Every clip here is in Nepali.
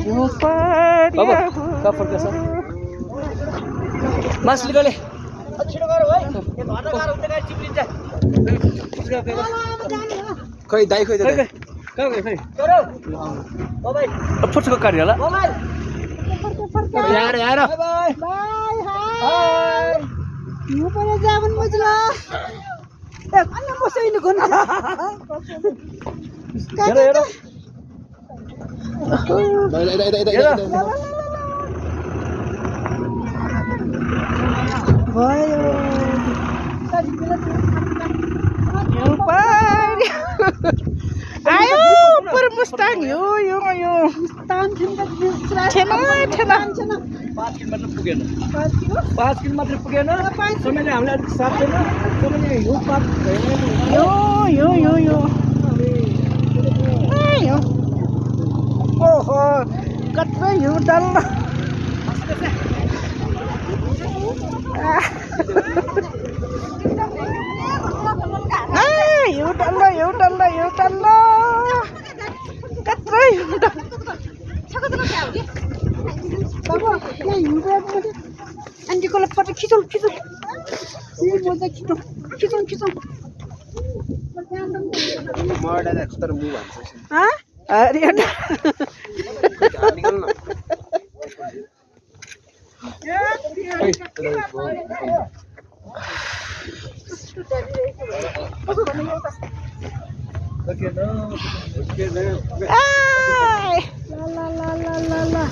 बाबा कहाँ फर्केछ मासले गले छिटो गर भाइ यो धर्ना गर उता गाडी चिप्लिन्छ खै दाइ खै दाइ कहाँ गयो खै गरौ ओ भाइ फुट्छको कार्य होला मोबाइल यार यार बाइ बाइ बाई हाय यो पनि जाबन मजला ए अन्ना मसैले गन हेर हेर भयो यो पनि आयो पर मुस्ताङ यो मुस्ताङ छेना 5 किलो मात्र पुगेन 5 किलो मात्र पुगेन समयले हामीलाई साथ छैन समयले यो पात यो ओहो कत्रो यो डल्ला यो डल्ला कत्रो यो बाबा यहाँ हिउँदो आन्टीको फोटो खिचौँ मजा खिचौँ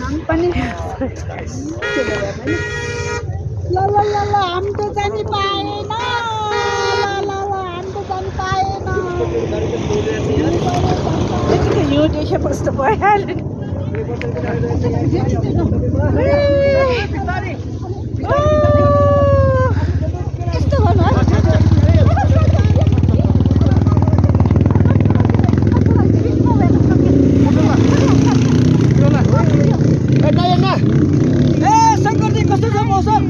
हम पनि हम त जानी पाएन यो देखे कस्तो भइहाल्यो यस्तो गर्नु शङ्करजी कस्तो छ मौसम